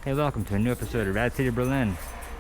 Hey, welcome to a new episode of Rad City Berlin.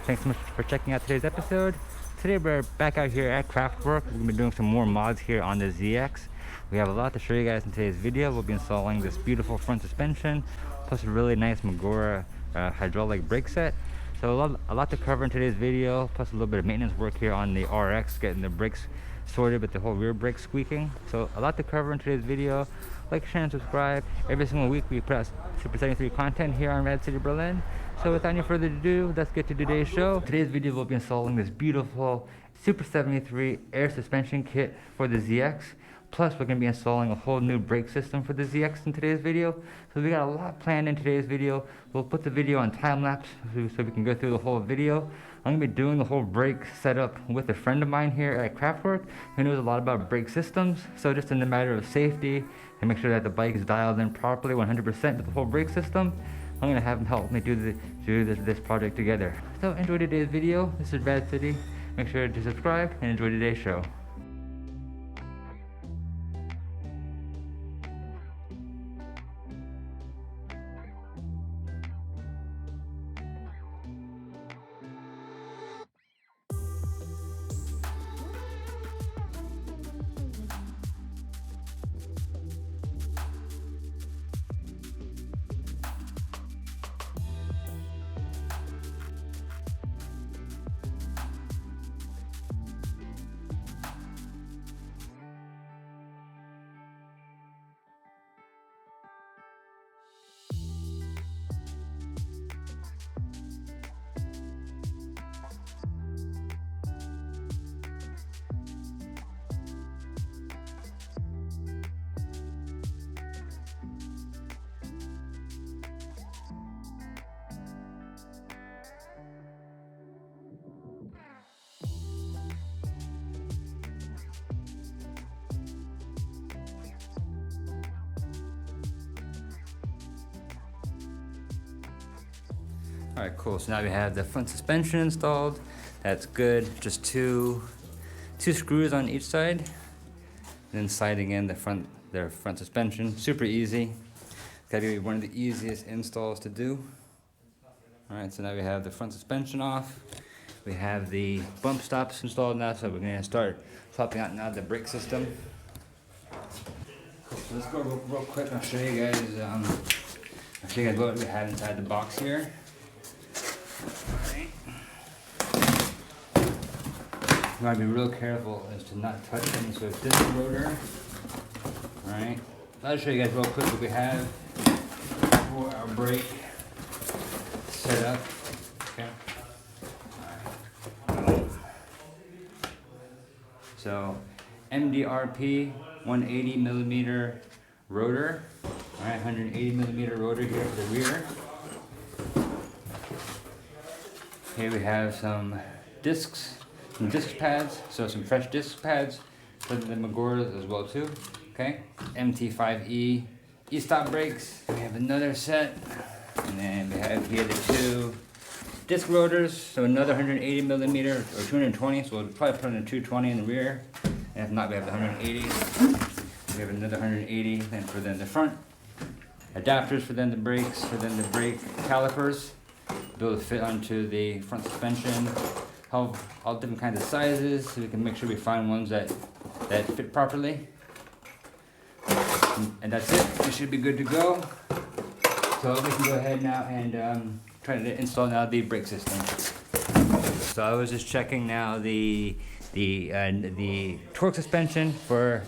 Thanks so much for checking out today's episode. Today we're back out here at Craftwerk. We're going to be doing some more mods here on the ZX. We have a lot to show you guys in today's video. We'll be installing this beautiful front suspension, plus a really nice Magura hydraulic brake set. So a lot to cover in today's video, plus a little bit of maintenance work here on the RX, getting the brakes sorted with the whole rear brake squeaking. So a lot to cover in today's video. Like, share, and subscribe. Every single week we put out Super73 content here on Rad City Berlin. So without any further ado, let's get to today's show. Today's video will be installing this beautiful Super73 air suspension kit for the ZX. Plus we're going to be installing a whole new brake system for the ZX in today's video. So we got a lot planned in today's video. We'll put the video on time lapse so we can go through the whole video. I'm going to be doing the whole brake setup with a friend of mine here at Craftwerk who knows a lot about brake systems. So just in the matter of safety and make sure that the bike is dialed in properly 100% with the whole brake system, I'm going to have him help me do this project together. So enjoy today's video. This is Rad City. Make sure to subscribe and enjoy today's show. Alright, cool. So now we have the front suspension installed. That's good. Just two screws on each side. And then sliding in the front suspension. Super easy. Gotta be one of the easiest installs to do. Alright, so now we have the front suspension off. We have the bump stops installed now, so we're gonna start swapping out now the brake system. Cool. So let's go real quick. I'll show you guys what we have inside the box here. You want to be real careful as to not touch any sort of disc rotor. Alright, I'll show you guys real quick what we have for our brake setup. Okay. Alright. So, MDR-P 180mm rotor. Alright, 180mm rotor here for the rear. Here we have some discs. Some disc pads, so some fresh disc pads for the Maguras as well too. Okay, MT5 eStop brakes. We have another set, and then we have here the two disc rotors. So another 180mm or 220. So we'll probably put in a 220 in the rear, and if not, we have the 180. We have another 180. Then for the front adapters for the brakes, for the brake calipers, be able to fit onto the front suspension. All different kinds of sizes, so we can make sure we find ones that fit properly. And that's it. We should be good to go. So we can go ahead now and try to install now the brake system. So I was just checking now the torque suspension for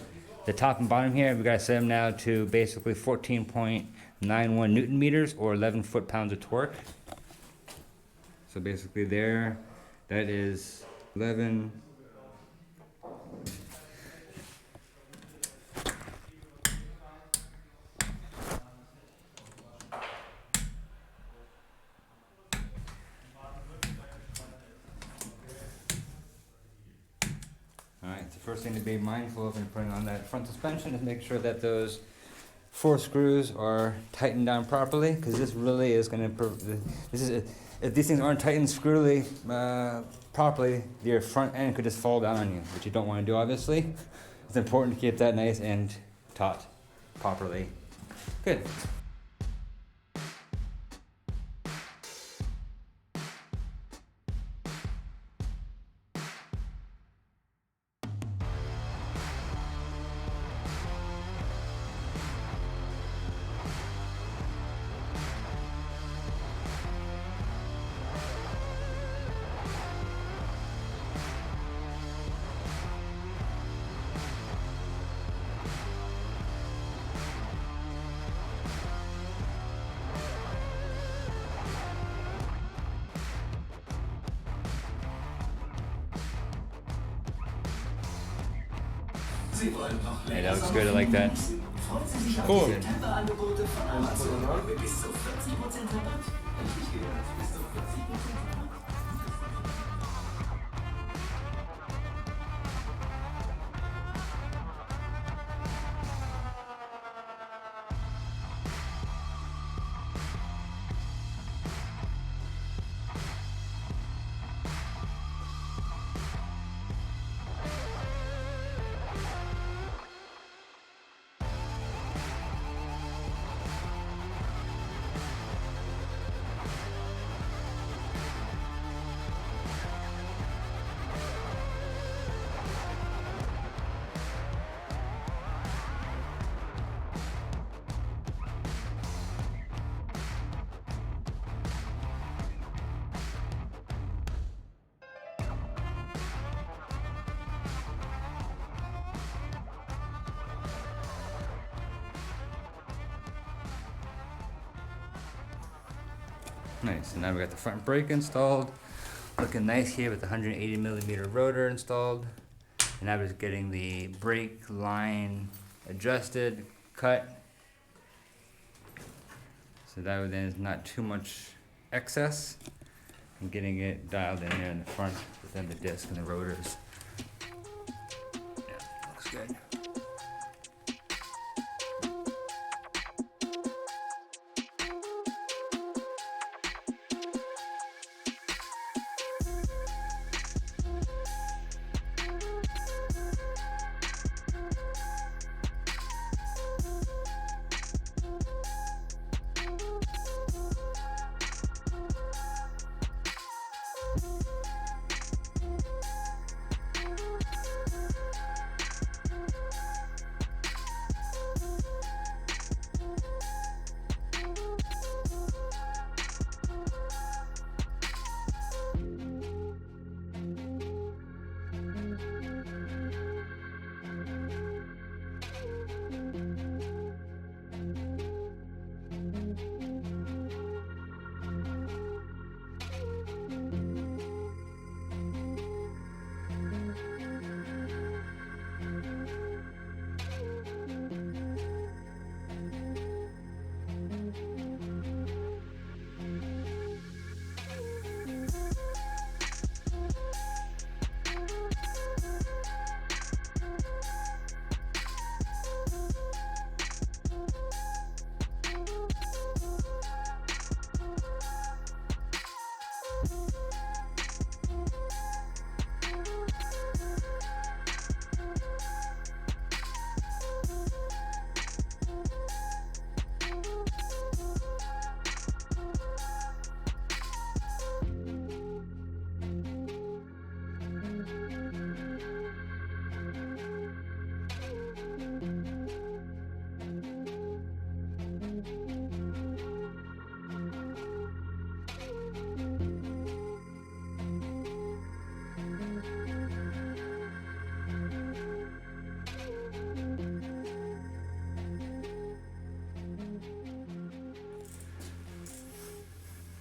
the top and bottom here. We got to set them now to basically 14.91 Newton meters or 11 foot-pounds of torque. So basically there. That is 11. Alright, the first thing to be mindful of when putting on that front suspension is make sure that those 4 screws are tightened down properly, because this really is going to, if these things aren't tightened screwly properly, your front end could just fall down on you, which you don't want to do, obviously. It's important to keep that nice and taut properly. Good. Hey, that looks good. I like that. Cool. Good. Nice. So now we got the front brake installed. Looking nice here with the 180mm rotor installed. And now we're just getting the brake line adjusted, cut. So that way then is not too much excess. And getting it dialed in there in the front within the disc and the rotors. Yeah, looks good.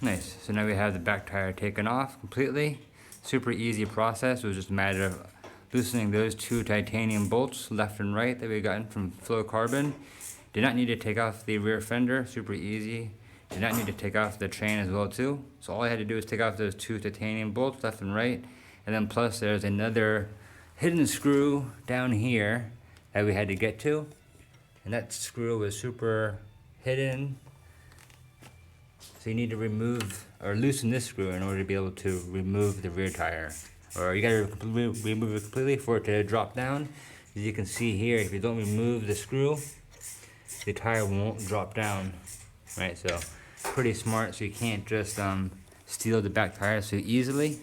Nice. So now we have the back tire taken off completely. Super easy process. It was just a matter of loosening those two titanium bolts left and right that we gotten from Flowcarbon. Did not need to take off the rear fender. Super easy. Did not need to take off the train as well too. So all I had to do is take off those two titanium bolts left and right. And then plus there's another hidden screw down here that we had to get to. And that screw was super hidden. So you need to remove or loosen this screw in order to be able to remove the rear tire. Or you gotta remove it completely for it to drop down. As you can see here, if you don't remove the screw, the tire won't drop down. Right, so pretty smart, so you can't just steal the back tire so easily.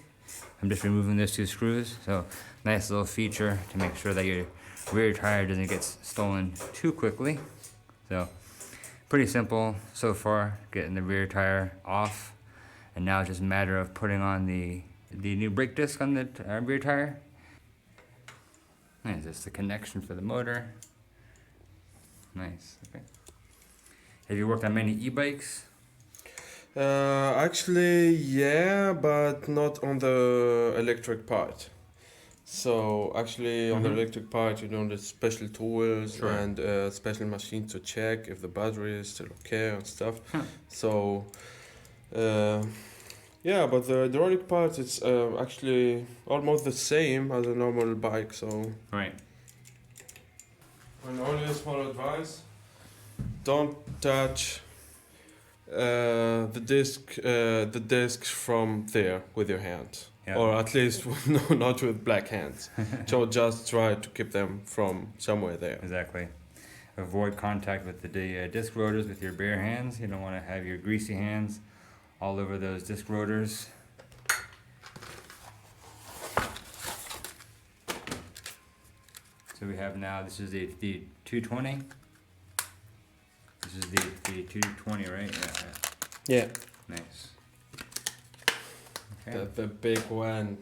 I'm just removing those two screws. So nice little feature to make sure that your rear tire doesn't get stolen too quickly. So pretty simple so far, getting the rear tire off. And now it's just a matter of putting on the new brake disc on the rear tire. Nice, that's the connection for the motor. Nice, okay. Have you worked on many e-bikes? Actually, yeah, but not on the electric part. So actually on the electric part you need special tools and special machine to check if the battery is still okay and stuff. So yeah, but the hydraulic part it's actually almost the same as a normal bike. So Right. and only a small advice: don't touch the disc from there with your hand. Yeah. Or at least no, not with black hands. So just try to keep them from somewhere there. Exactly. Avoid contact with the disc rotors with your bare hands. You don't want to have your greasy hands all over those disc rotors. So we have now, this is the 220. This is the 220, right? Yeah. Nice. Okay. The big one.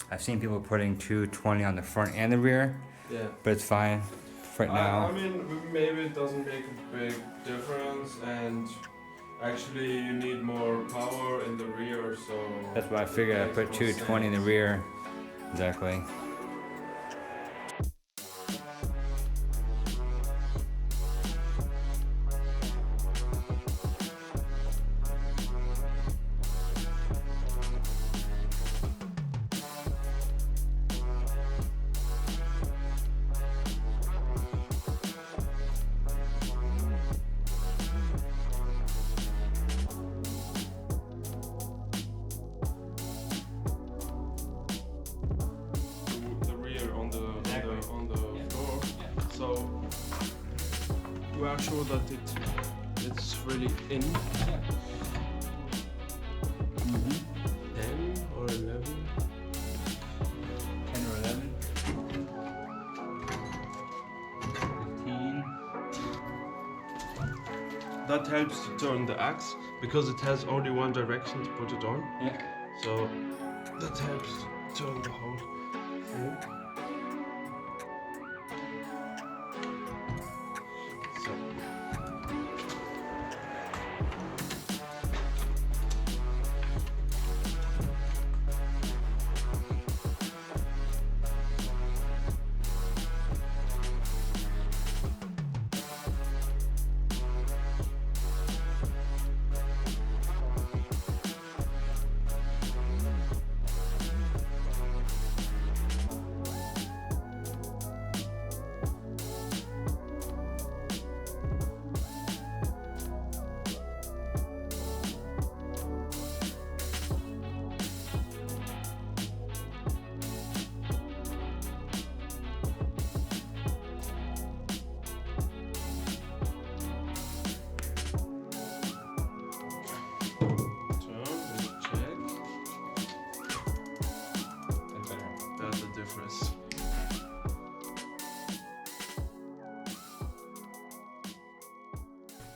I've seen people putting 220 on the front and the rear, Yeah. but it's fine right now. I mean, maybe it doesn't make a big difference, and actually you need more power in the rear, so... That's why I figured I put 220 in the rear. Exactly. So we are sure that it's really in. 10 or 11. 10 or 11. 15. That helps to turn the axe because it has only one direction to put it on. Yeah. So that helps to turn the whole thing. So.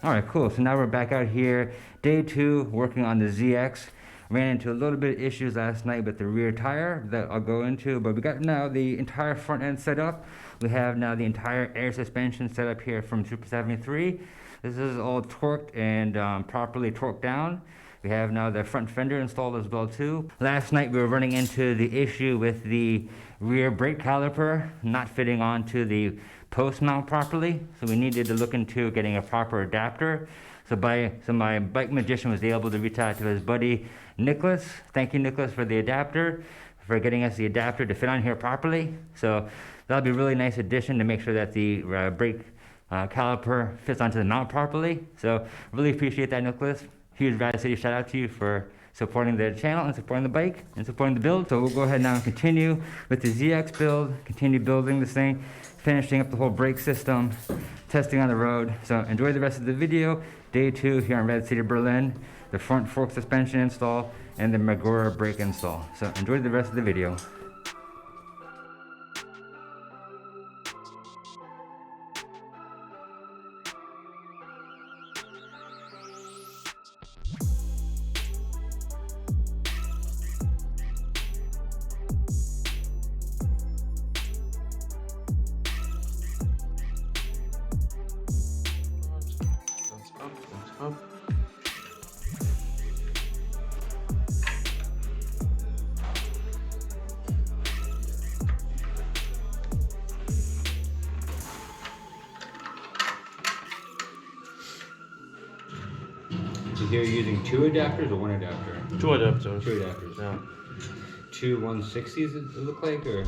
All right, cool. So now we're back out here, day 2, working on the ZX. Ran into a little bit of issues last night with the rear tire that I'll go into, but we got now the entire front end set up. We have now the entire air suspension set up here from Super73. This is all torqued and properly torqued down. We have now the front fender installed as well too. Last night we were running into the issue with the rear brake caliper not fitting onto the post mount properly, so we needed to look into getting a proper adapter. So my bike magician was able to reach out to his buddy Nicholas. Thank you, Nicholas, for the adapter, for getting us the adapter to fit on here properly. So that'll be a really nice addition to make sure that the brake caliper fits onto the mount properly. So really appreciate that, Nicholas. Huge Rad City shout out to you for supporting the channel and supporting the bike and supporting the build. So we'll go ahead now and continue with the ZX build, continue building this thing, finishing up the whole brake system, testing on the road. So enjoy the rest of the video. Day 2 here in Rad City, Berlin, the front fork suspension install and the Magura brake install. So enjoy the rest of the video. Here you're using 2 adapters or 1 adapter? 2 adapters. 2 adapters. Yeah. 2 160s it look like, or?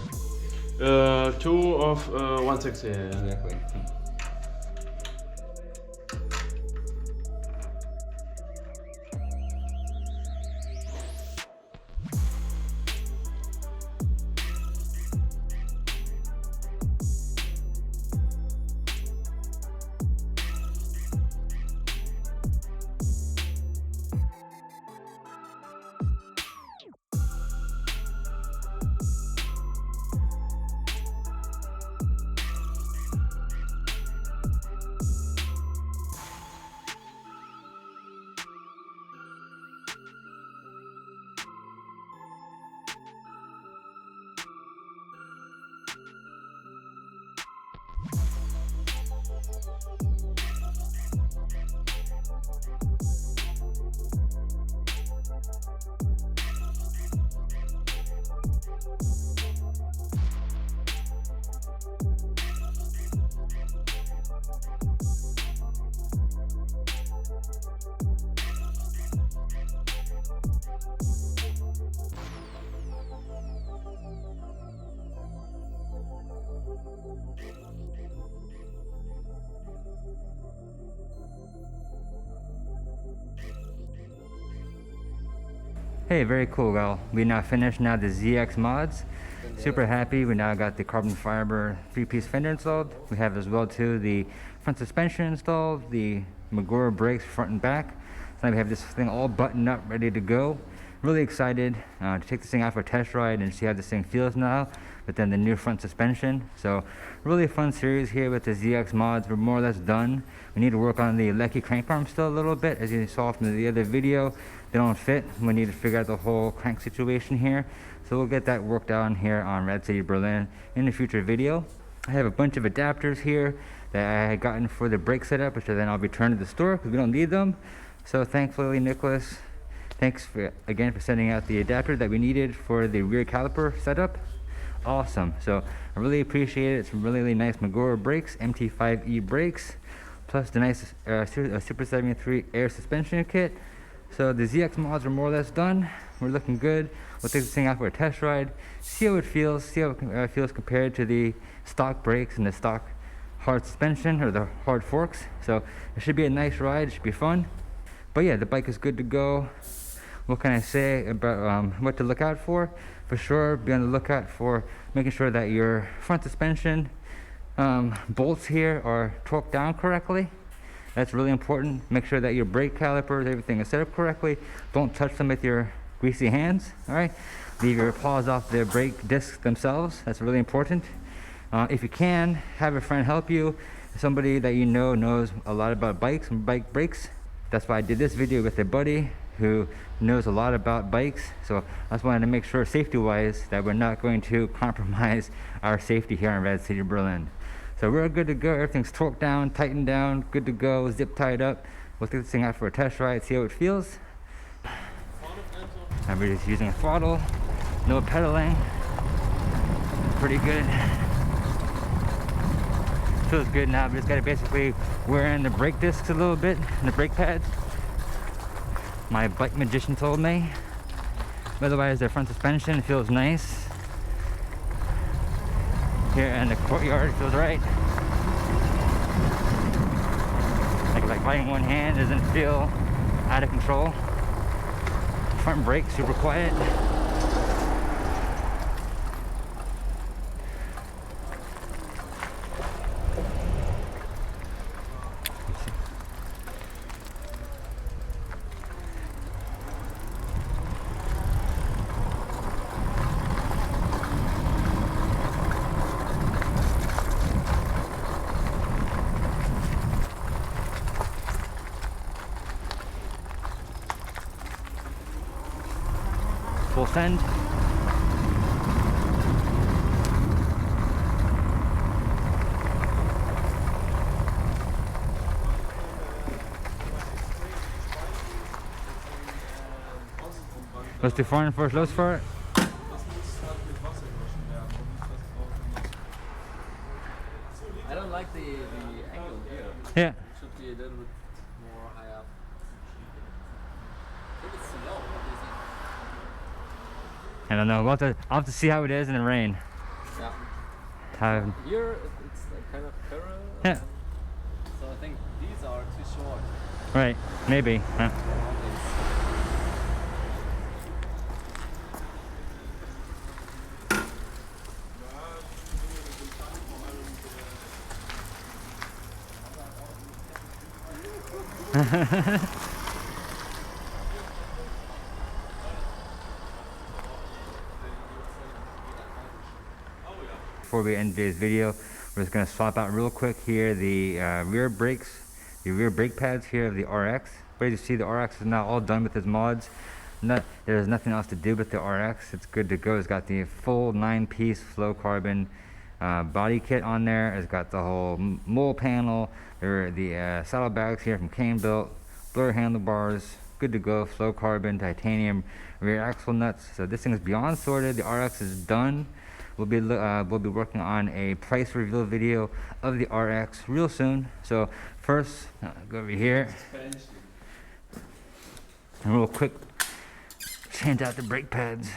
2 of 160. Yeah. Exactly. Hey, very cool. Well, we now finished the ZX mods. Super happy. We now got the carbon fiber 3-piece fender installed. We have as well too the front suspension installed, the Magura brakes front and back. So now we have this thing all buttoned up, ready to go. Really excited to take this thing out for a test ride and see how this thing feels now, but then the new front suspension. So really fun series here with the ZX mods. We're more or less done. We need to work on the Lecky crank arms still a little bit. As you saw from the other video, they don't fit. We need to figure out the whole crank situation here. So we'll get that worked out here on Rad City Berlin in a future video. I have a bunch of adapters here that I had gotten for the brake setup, which then I'll return to the store because we don't need them. So thankfully, Nicholas, thanks again for sending out the adapter that we needed for the rear caliper setup. Awesome. So I really appreciate it. It's really nice Magura brakes, MT5E brakes, plus the nice Super73 air suspension kit. So the ZX mods are more or less done. We're looking good. We'll take this thing out for a test ride, see how it feels, see how it feels compared to the stock brakes and the stock hard suspension or the hard forks. So it should be a nice ride. It should be fun. But yeah, the bike is good to go. What can I say about what to look out for? For sure, be on the lookout for making sure that your front suspension bolts here are torqued down correctly. That's really important. Make sure that your brake calipers, everything is set up correctly. Don't touch them with your greasy hands, all right? Leave your paws off the brake discs themselves. That's really important. If you can, have a friend help you. Somebody that you know knows a lot about bikes and bike brakes. That's why I did this video with a buddy who knows a lot about bikes. So I just wanted to make sure safety-wise that we're not going to compromise our safety here in Rad City, Berlin. So we're good to go. Everything's torqued down, tightened down, good to go, zip tied up. We'll take this thing out for a test ride, see how it feels. And we're just using a throttle, no pedaling. Pretty good. Feels good now. We just gotta basically wear in the brake discs a little bit and the brake pads. My bike magician told me. Otherwise, the front suspension feels nice. Here in the courtyard, it feels right. Like riding one hand doesn't feel out of control. Front brake super quiet. Full send. Was die vorne vor Schluss for it? I don't like the angle here. Yeah. It should be a little bit more high up. I don't know. I'll have to see how it is in the rain. Yeah. Here it's like kind of parallel. Yeah. So I think these are too short. Right. Maybe. Huh. Before we end today's video, we're just going to swap out real quick here the rear brakes, the rear brake pads here of the RX. But as you see, the RX is now all done with its mods. There's nothing else to do with the RX. It's good to go. It's got the full 9-piece flow carbon body kit on there. It's got the whole mole panel, the saddlebags here from Cane Built, blur handlebars, good to go, flow carbon, titanium rear axle nuts. So this thing is beyond sorted. The RX is done. We'll be working on a price reveal video of the RX real soon. So first, go over here and real quick change out the brake pads.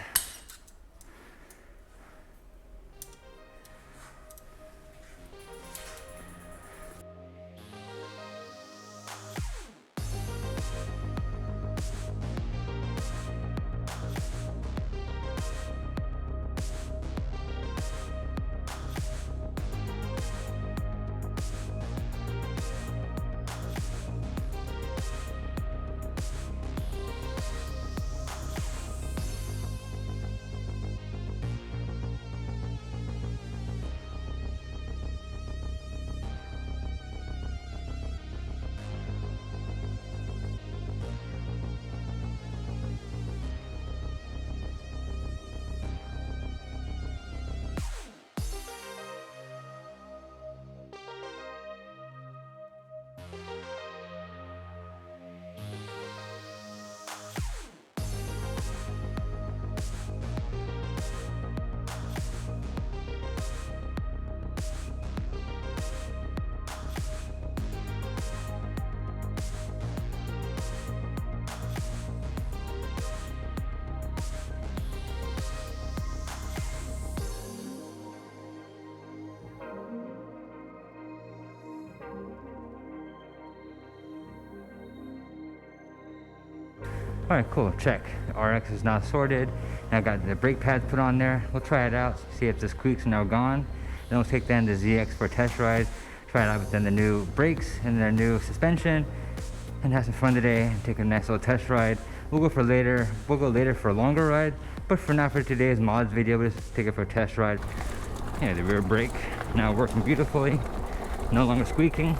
Alright, cool, check. The RX is now sorted. Now I got the brake pads put on there. We'll try it out, see if the squeaks are now gone. Then we'll take then the ZX for a test ride, try it out with then the new brakes and their new suspension, and have some fun today and take a nice little test ride. We'll go later for a longer ride, but for now, for today's mods video, we'll just take it for a test ride. Yeah, the rear brake now working beautifully, no longer squeaking.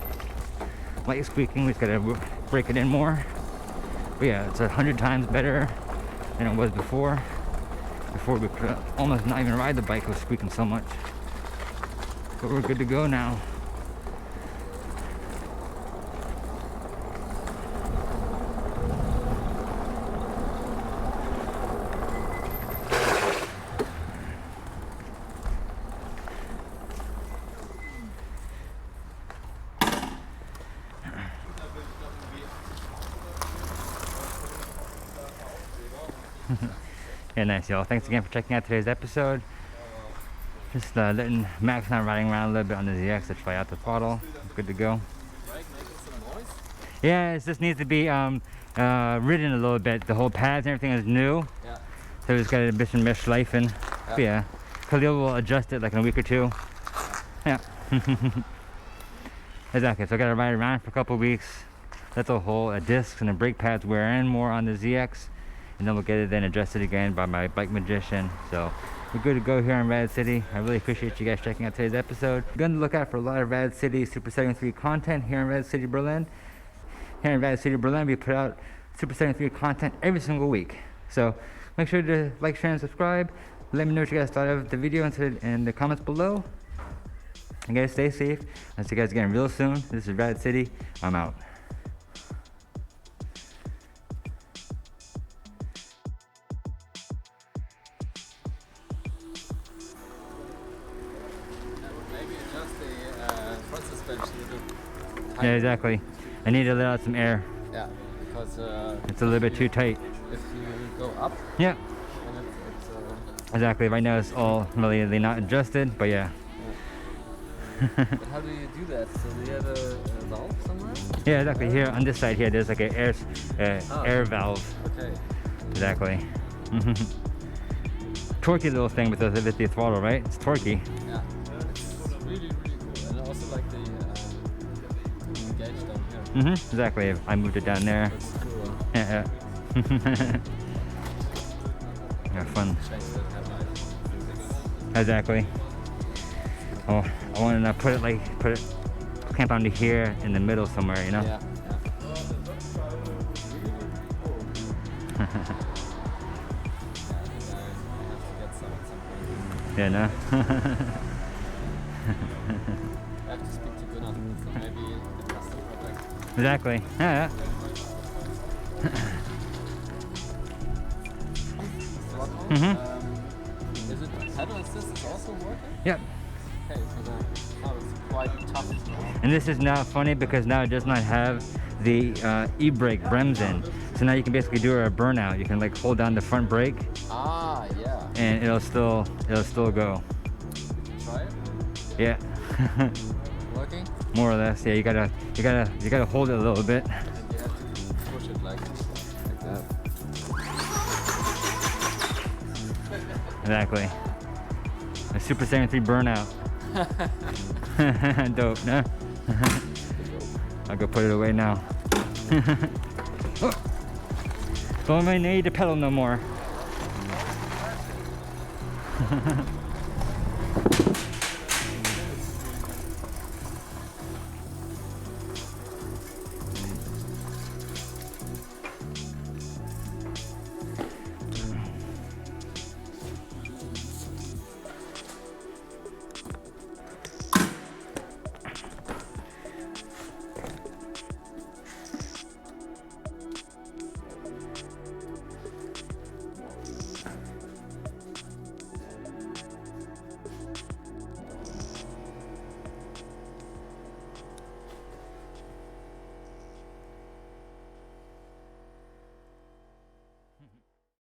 Light squeaking, we just gotta break it in more. But yeah, it's 100 times better than it was before. Before we could almost not even ride the bike, it was squeaking so much. But we're good to go now. Yeah, nice, y'all. Thanks again for checking out today's episode. Just letting Max and I riding around a little bit on the ZX to try out the throttle. Good to go. Yeah, it just needs to be ridden a little bit. The whole pads and everything is new. Yeah. So we just got a bit of mesh schleifen. Yeah. But yeah, Khalil will adjust it like in a week or two. Yeah. Exactly. So I got to ride around for a couple of weeks. Let the whole discs and the brake pads wear in more on the ZX. And then we'll get it then adjusted again by my bike magician. So we're good to go here in Rad City. I really appreciate you guys checking out today's episode. Be on the lookout for a lot of Rad City Super 73 content here in Rad City, Berlin. Here in Rad City, Berlin, we put out Super 73 content every single week. So make sure to like, share, and subscribe. Let me know what you guys thought of the video in the comments below. And guys, stay safe. I'll see you guys again real soon. This is Rad City. I'm out. Yeah, exactly. I need to let out some air. Yeah, because it's a little bit too tight. If you go up, yeah, then it's Exactly. Right now it's all really not adjusted, but yeah. But how do you do that? So do you have a valve somewhere? Yeah, exactly. Here on this side here, there's like an air valve. Okay. Exactly. Torquey little thing with the throttle, right? It's torquey. Yeah. It's really cool. And also like the gauge down here. Exactly. I moved it down there. That's cool. Yeah. Yeah, fun. Change the headlight. Exactly. Oh, I wanted to put it clamp onto here in the middle somewhere, you know? Yeah. Yeah, no? I have to speak to Gunnar, so maybe the custom project. Exactly. Yeah. Is it pedal assist is also working? Yep. Okay, so it's quite tough. And this is now funny because now it does not have the e-brake Bremsen. So now you can basically do a burnout. You can like hold down the front brake. Ah, yeah. And it'll still go. Try it. Yeah. Working? More or less. Yeah, you gotta hold it a little bit. And you have to push it like that. Exactly. A Super73 burnout. Dope, no? I'll go put it away now. Oh. Don't even need to pedal no more.